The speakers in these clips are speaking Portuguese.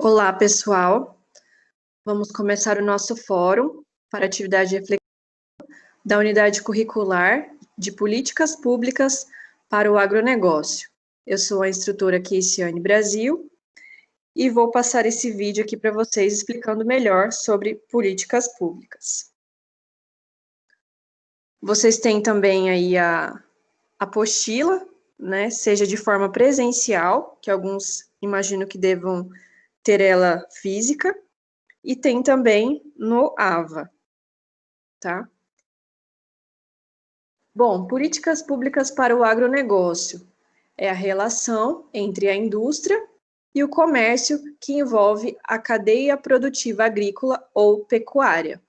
Olá, pessoal. Vamos começar o nosso fórum para atividade reflexiva da Unidade Curricular de Políticas Públicas para o Agronegócio. Eu sou a instrutora Keisiane Brasil e vou passar esse vídeo aqui para vocês explicando melhor sobre políticas públicas. Vocês têm também aí a apostila, né, seja de forma presencial, que alguns imagino que devam ter ela física, e tem também no AVA, tá? Bom, políticas públicas para o agronegócio é a relação entre a indústria e o comércio que envolve a cadeia produtiva agrícola ou pecuária.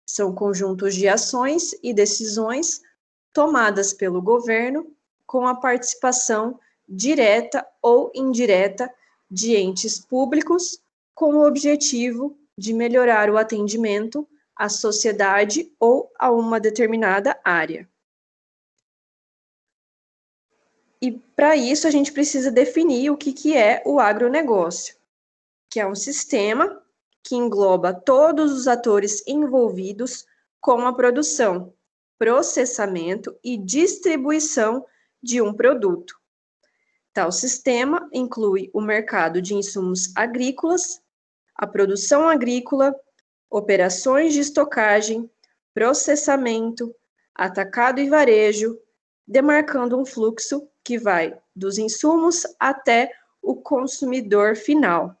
São conjuntos de ações e decisões tomadas pelo governo com a participação direta ou indireta de entes públicos com o objetivo de melhorar o atendimento à sociedade ou a uma determinada área. E para isso a gente precisa definir o que é o agronegócio, que é um sistema que engloba todos os atores envolvidos com a produção, processamento e distribuição de um produto. Tal sistema inclui o mercado de insumos agrícolas, a produção agrícola, operações de estocagem, processamento, atacado e varejo, demarcando um fluxo que vai dos insumos até o consumidor final.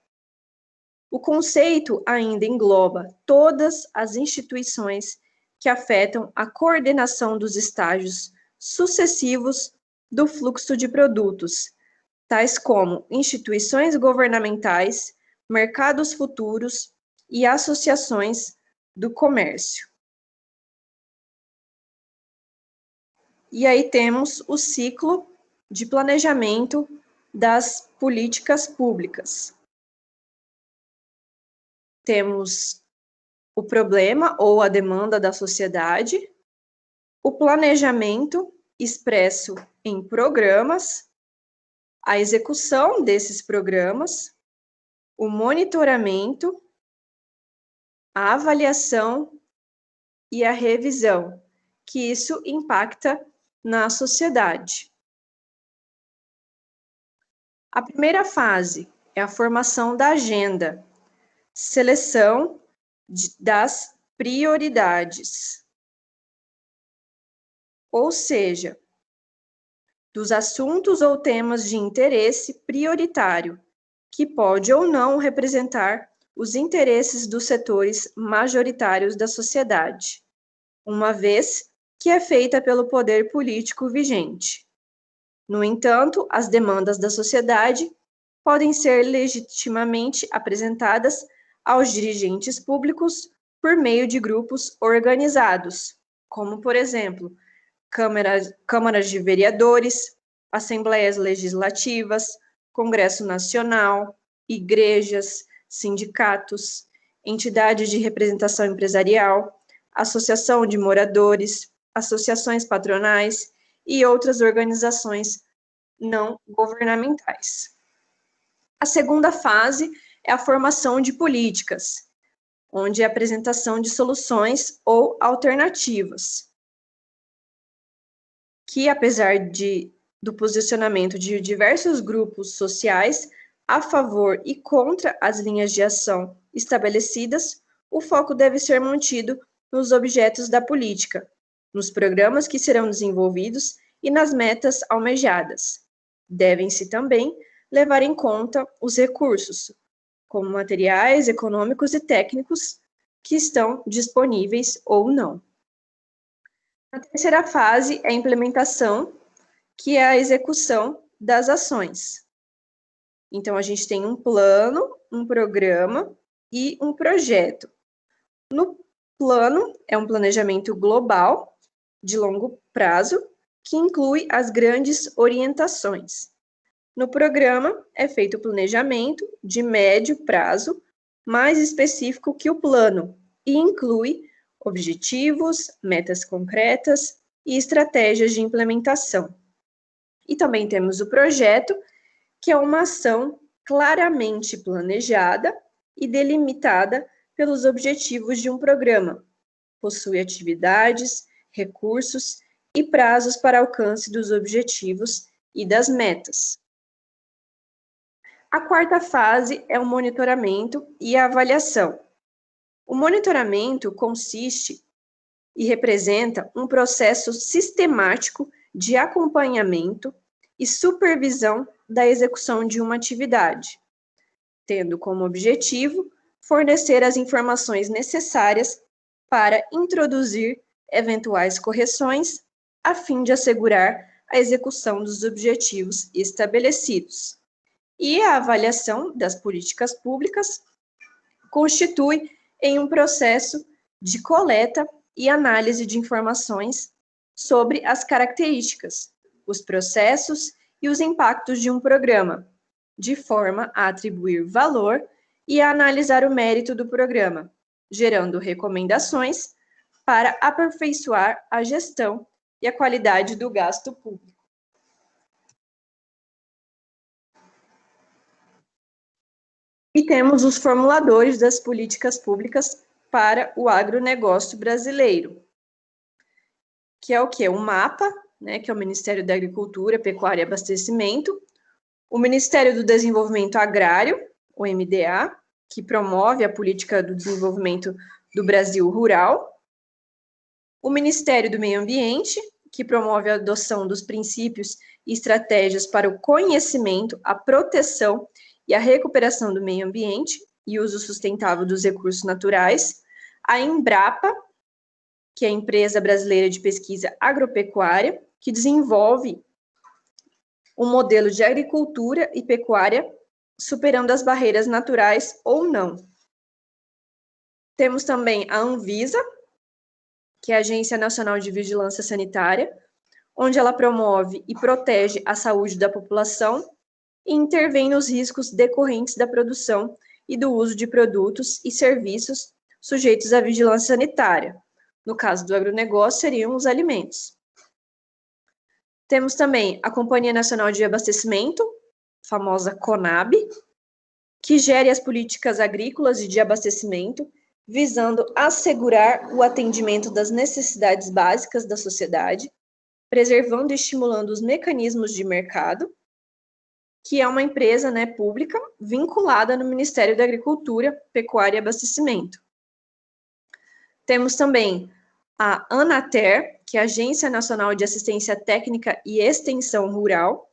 O conceito ainda engloba todas as instituições que afetam a coordenação dos estágios sucessivos do fluxo de produtos, tais como instituições governamentais, mercados futuros e associações do comércio. E aí temos o ciclo de planejamento das políticas públicas. Temos o problema ou a demanda da sociedade, o planejamento expresso em programas, a execução desses programas, o monitoramento, a avaliação e a revisão, que isso impacta na sociedade. A primeira fase é a formação da agenda, seleção das prioridades, ou seja, dos assuntos ou temas de interesse prioritário, que pode ou não representar os interesses dos setores majoritários da sociedade, uma vez que é feita pelo poder político vigente. No entanto, as demandas da sociedade podem ser legitimamente apresentadas aos dirigentes públicos por meio de grupos organizados, como, por exemplo, câmaras de vereadores, assembleias legislativas, Congresso Nacional, igrejas, sindicatos, entidades de representação empresarial, associação de moradores, associações patronais e outras organizações não governamentais. A segunda fase é a formação de políticas, onde é a apresentação de soluções ou alternativas, que apesar do posicionamento de diversos grupos sociais a favor e contra as linhas de ação estabelecidas, o foco deve ser mantido nos objetos da política, nos programas que serão desenvolvidos e nas metas almejadas. Devem-se também levar em conta os recursos, como materiais, econômicos e técnicos, que estão disponíveis ou não. A terceira fase é a implementação, que é a execução das ações. Então, a gente tem um plano, um programa e um projeto. No plano, é um planejamento global, de longo prazo, que inclui as grandes orientações. No programa, é feito o planejamento de médio prazo, mais específico que o plano, e inclui objetivos, metas concretas e estratégias de implementação. E também temos o projeto, que é uma ação claramente planejada e delimitada pelos objetivos de um programa. Possui atividades, recursos e prazos para alcance dos objetivos e das metas. A quarta fase é o monitoramento e a avaliação. O monitoramento consiste e representa um processo sistemático de acompanhamento e supervisão da execução de uma atividade, tendo como objetivo fornecer as informações necessárias para introduzir eventuais correções, a fim de assegurar a execução dos objetivos estabelecidos. E a avaliação das políticas públicas constitui em um processo de coleta e análise de informações sobre as características, os processos e os impactos de um programa, de forma a atribuir valor e a analisar o mérito do programa, gerando recomendações para aperfeiçoar a gestão e a qualidade do gasto público. E temos os formuladores das políticas públicas para o agronegócio brasileiro, que é o quê? O MAPA, né, que é o Ministério da Agricultura, Pecuária e Abastecimento, o Ministério do Desenvolvimento Agrário, o MDA, que promove a política do desenvolvimento do Brasil rural, o Ministério do Meio Ambiente, que promove a adoção dos princípios e estratégias para o conhecimento, a proteção e a recuperação do meio ambiente e uso sustentável dos recursos naturais, a Embrapa, que é a Empresa Brasileira de Pesquisa Agropecuária, que desenvolve um modelo de agricultura e pecuária superando as barreiras naturais ou não. Temos também a Anvisa, que é a Agência Nacional de Vigilância Sanitária, onde ela promove e protege a saúde da população e intervém nos riscos decorrentes da produção e do uso de produtos e serviços sujeitos à vigilância sanitária. No caso do agronegócio, seriam os alimentos. Temos também a Companhia Nacional de Abastecimento, famosa CONAB, que gere as políticas agrícolas e de abastecimento, visando assegurar o atendimento das necessidades básicas da sociedade, preservando e estimulando os mecanismos de mercado, que é uma empresa, né, pública vinculada no Ministério da Agricultura, Pecuária e Abastecimento. Temos também a Anater, que é a Agência Nacional de Assistência Técnica e Extensão Rural,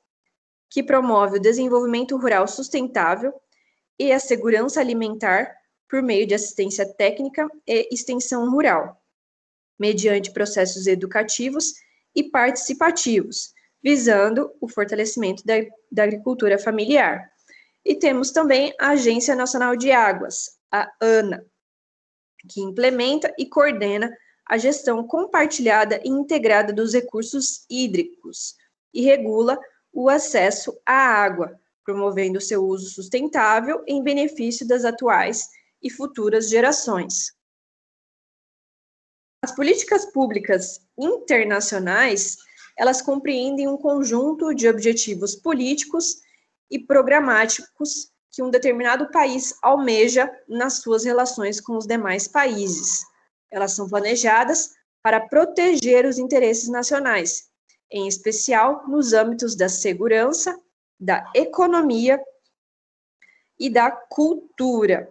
que promove o desenvolvimento rural sustentável e a segurança alimentar por meio de assistência técnica e extensão rural, mediante processos educativos e participativos, visando o fortalecimento da agricultura familiar. E temos também a Agência Nacional de Águas, a ANA, que implementa e coordena a gestão compartilhada e integrada dos recursos hídricos e regula o acesso à água, promovendo seu uso sustentável em benefício das atuais e futuras gerações. As políticas públicas internacionais, elas compreendem um conjunto de objetivos políticos e programáticos que um determinado país almeja nas suas relações com os demais países. Elas são planejadas para proteger os interesses nacionais, em especial nos âmbitos da segurança, da economia e da cultura.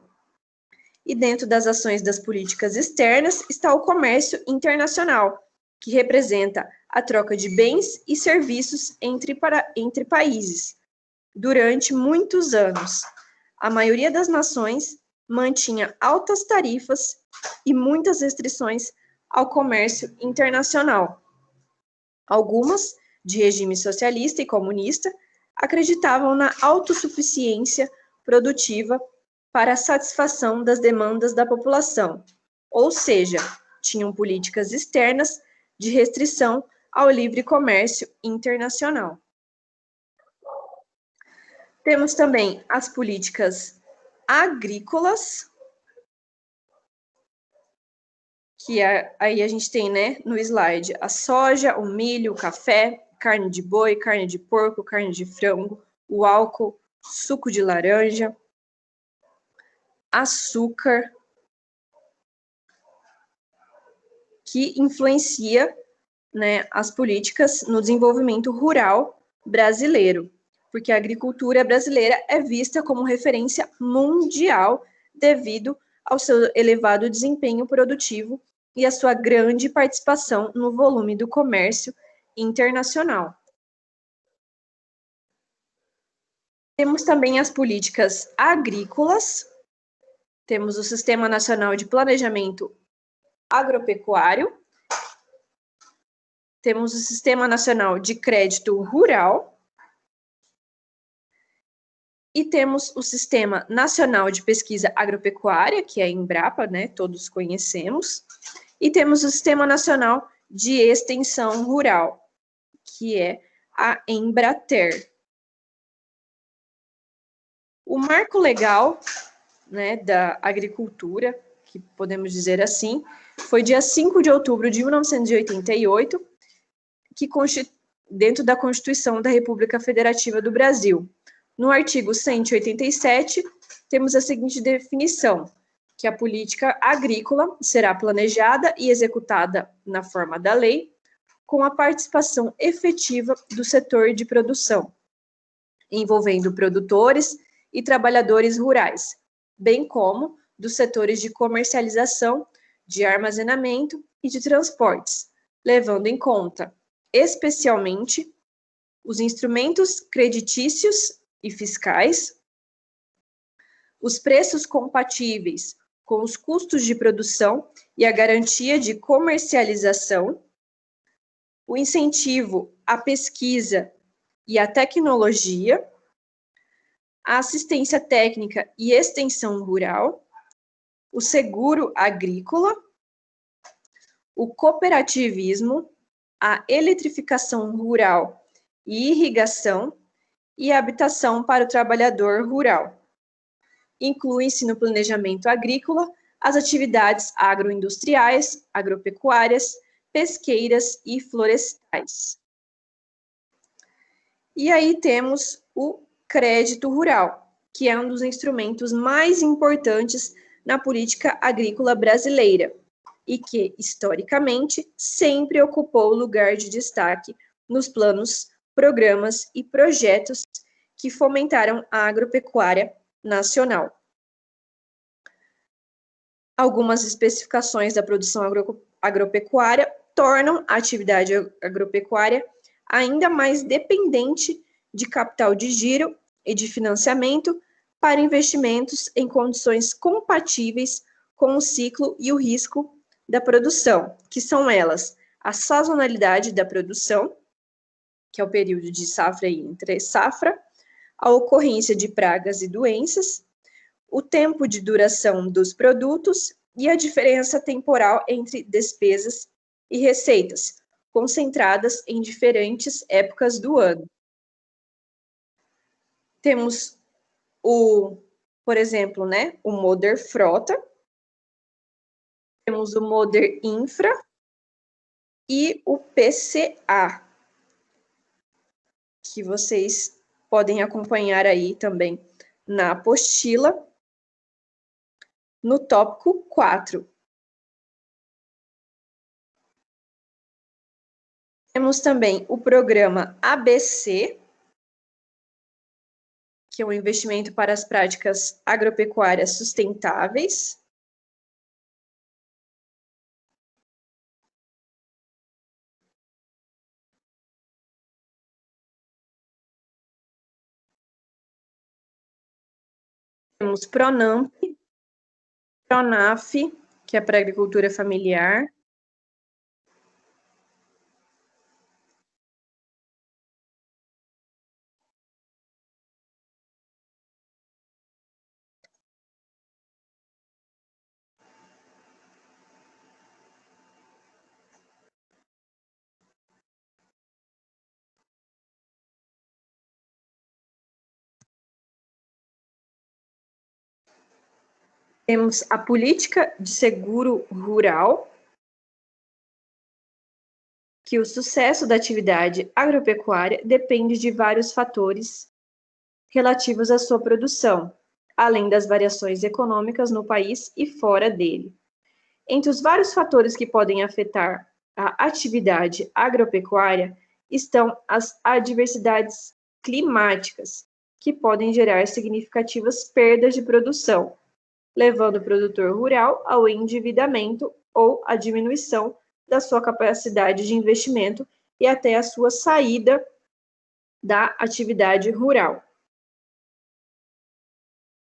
E dentro das ações das políticas externas está o comércio internacional, que representa a troca de bens e serviços entre países. Durante muitos anos, a maioria das nações mantinha altas tarifas e muitas restrições ao comércio internacional. Algumas, de regime socialista e comunista, acreditavam na autossuficiência produtiva para a satisfação das demandas da população, ou seja, tinham políticas externas de restrição ao livre comércio internacional. Temos também as políticas agrícolas, que aí a gente tem, né, no slide, a soja, o milho, o café, carne de boi, carne de porco, carne de frango, o álcool, suco de laranja, açúcar, que influencia, né, as políticas no desenvolvimento rural brasileiro, porque a agricultura brasileira é vista como referência mundial devido ao seu elevado desempenho produtivo e a sua grande participação no volume do comércio internacional. Temos também as políticas agrícolas, temos o Sistema Nacional de Planejamento Agropecuário, temos o Sistema Nacional de Crédito Rural e temos o Sistema Nacional de Pesquisa Agropecuária, que é a Embrapa, né, todos conhecemos, e temos o Sistema Nacional de Extensão Rural, que é a Embrater. O marco legal, né, da agricultura, que podemos dizer assim, foi dia 5 de outubro de 1988, que dentro da Constituição da República Federativa do Brasil. No artigo 187, temos a seguinte definição, que a política agrícola será planejada e executada na forma da lei, com a participação efetiva do setor de produção, envolvendo produtores e trabalhadores rurais, bem como dos setores de comercialização, de armazenamento e de transportes, levando em conta, especialmente, os instrumentos creditícios e fiscais, os preços compatíveis com os custos de produção e a garantia de comercialização, o incentivo à pesquisa e à tecnologia, a assistência técnica e extensão rural, o seguro agrícola, o cooperativismo, a eletrificação rural e irrigação e a habitação para o trabalhador rural. Incluem-se no planejamento agrícola as atividades agroindustriais, agropecuárias, pesqueiras e florestais. E aí temos o crédito rural, que é um dos instrumentos mais importantes na política agrícola brasileira e que, historicamente, sempre ocupou lugar de destaque nos planos, programas e projetos que fomentaram a agropecuária nacional. Algumas especificações da produção agropecuária tornam a atividade agropecuária ainda mais dependente de capital de giro e de financiamento para investimentos em condições compatíveis com o ciclo e o risco da produção, que são elas a sazonalidade da produção, que é o período de safra e entre safra, a ocorrência de pragas e doenças, o tempo de duração dos produtos e a diferença temporal entre despesas e receitas, concentradas em diferentes épocas do ano. Temos por exemplo, né, o Moder Frota, temos o Moder Infra e o PCA, que vocês podem acompanhar aí também na apostila, no tópico 4. Temos também o programa ABC, que é um investimento para as práticas agropecuárias sustentáveis. Temos PRONAMP, PRONAF, que é para a agricultura familiar. Temos a política de seguro rural, que o sucesso da atividade agropecuária depende de vários fatores, relativos à sua produção, além das variações econômicas no país e fora dele. Entre os vários fatores que podem afetar a atividade agropecuária estão as adversidades climáticas, que podem gerar significativas perdas de produção, levando o produtor rural ao endividamento ou à diminuição da sua capacidade de investimento e até a sua saída da atividade rural.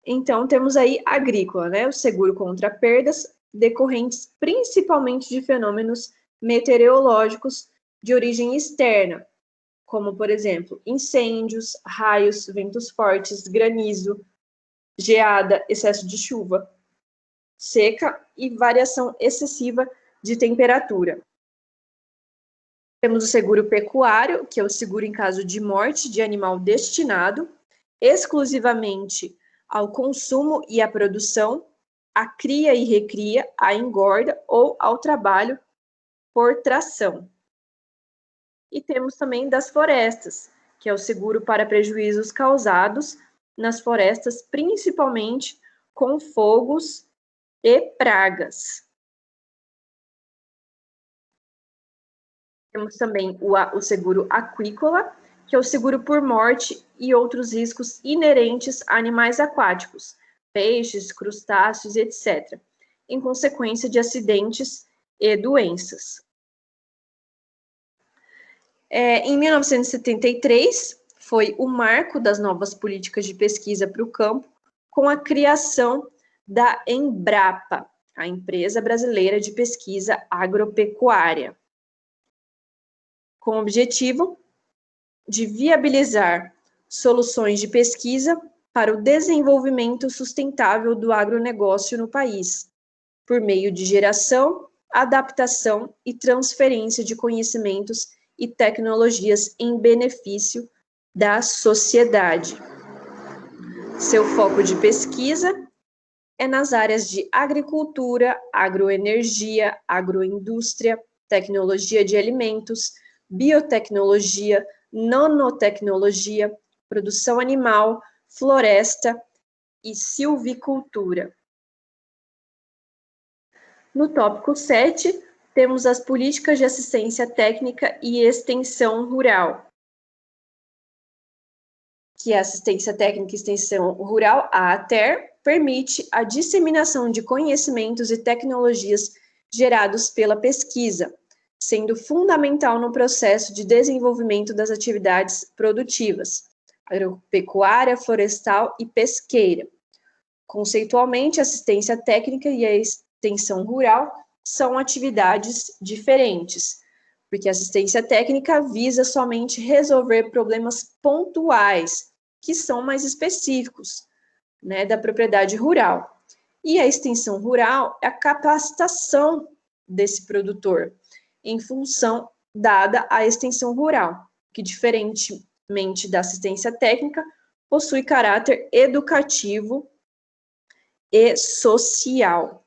Então, temos aí agrícola, né? O seguro contra perdas decorrentes principalmente de fenômenos meteorológicos de origem externa, como, por exemplo, incêndios, raios, ventos fortes, granizo, geada, excesso de chuva, seca e variação excessiva de temperatura. Temos o seguro pecuário, que é o seguro em caso de morte de animal destinado exclusivamente ao consumo e à produção, à cria e recria, à engorda ou ao trabalho por tração. E temos também das florestas, que é o seguro para prejuízos causados nas florestas, principalmente com fogos e pragas. Temos também o seguro aquícola, que é o seguro por morte e outros riscos inerentes a animais aquáticos, peixes, crustáceos, etc., em consequência de acidentes e doenças. Em 1973, foi o marco das novas políticas de pesquisa para o campo, com a criação da Embrapa, a Empresa Brasileira de Pesquisa Agropecuária, com o objetivo de viabilizar soluções de pesquisa para o desenvolvimento sustentável do agronegócio no país, por meio de geração, adaptação e transferência de conhecimentos e tecnologias em benefício da sociedade. Seu foco de pesquisa é nas áreas de agricultura, agroenergia, agroindústria, tecnologia de alimentos, biotecnologia, nanotecnologia, produção animal, floresta e silvicultura. No tópico 7, temos as políticas de assistência técnica e extensão rural, que a assistência técnica e extensão rural, a ATER, permite a disseminação de conhecimentos e tecnologias gerados pela pesquisa, sendo fundamental no processo de desenvolvimento das atividades produtivas, agropecuária, florestal e pesqueira. Conceitualmente, assistência técnica e a extensão rural são atividades diferentes, porque a assistência técnica visa somente resolver problemas pontuais, que são mais específicos, né, da propriedade rural. E a extensão rural é a capacitação desse produtor em função dada à extensão rural, que, diferentemente da assistência técnica, possui caráter educativo e social.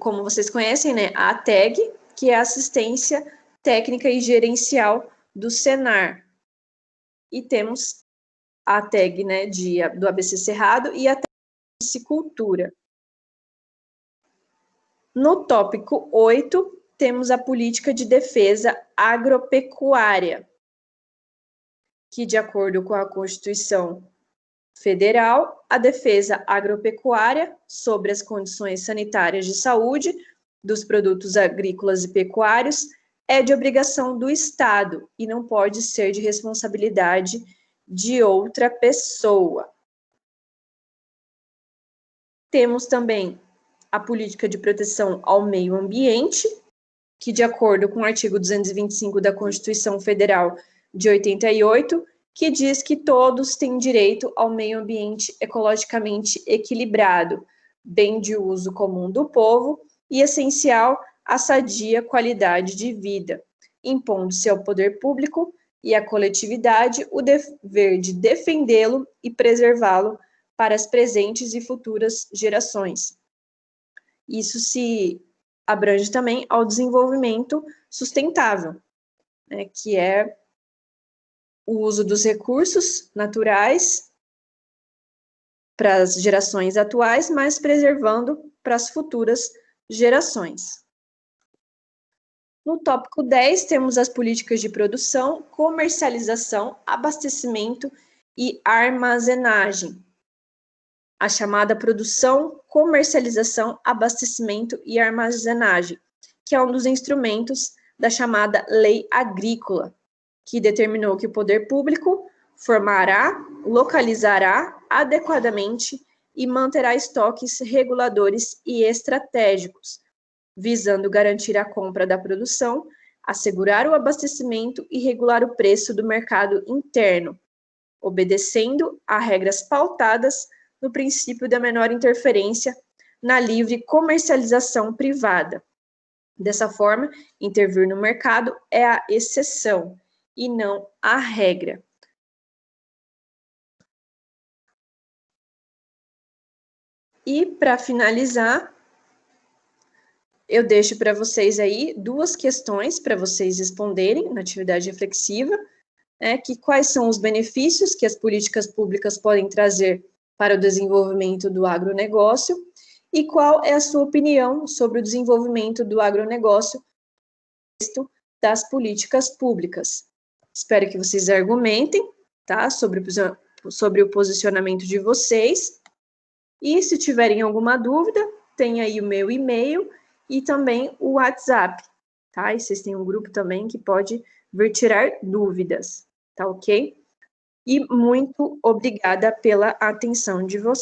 Como vocês conhecem, né, a ATEG, que é a assistência técnica e gerencial do Senar. E temos a ATEG, né, do ABC Cerrado e a ATEG de Piscicultura. No tópico 8, temos a política de defesa agropecuária, que, de acordo com a Constituição Federal, a defesa agropecuária sobre as condições sanitárias de saúde dos produtos agrícolas e pecuários é de obrigação do Estado e não pode ser de responsabilidade de outra pessoa. Temos também a política de proteção ao meio ambiente, que, de acordo com o artigo 225 da Constituição Federal de 88, que diz que todos têm direito ao meio ambiente ecologicamente equilibrado, bem de uso comum do povo e essencial à sadia qualidade de vida, impondo-se ao poder público e à coletividade o dever de defendê-lo e preservá-lo para as presentes e futuras gerações. Isso se abrange também ao desenvolvimento sustentável, né, que é o uso dos recursos naturais para as gerações atuais, mas preservando para as futuras gerações. No tópico 10, temos as políticas de produção, comercialização, abastecimento e armazenagem. A chamada produção, comercialização, abastecimento e armazenagem, que é um dos instrumentos da chamada Lei Agrícola, que determinou que o poder público formará, localizará adequadamente e manterá estoques reguladores e estratégicos, visando garantir a compra da produção, assegurar o abastecimento e regular o preço do mercado interno, obedecendo a regras pautadas no princípio da menor interferência na livre comercialização privada. Dessa forma, intervir no mercado é a exceção e não a regra. E, para finalizar, eu deixo para vocês aí 2 questões para vocês responderem na atividade reflexiva, que quais são os benefícios que as políticas públicas podem trazer para o desenvolvimento do agronegócio e qual é a sua opinião sobre o desenvolvimento do agronegócio das políticas públicas. Espero que vocês argumentem, tá, sobre o posicionamento de vocês. E se tiverem alguma dúvida, tem aí o meu e-mail e também o WhatsApp, tá? E vocês têm um grupo também que pode vir tirar dúvidas, tá ok? E muito obrigada pela atenção de vocês.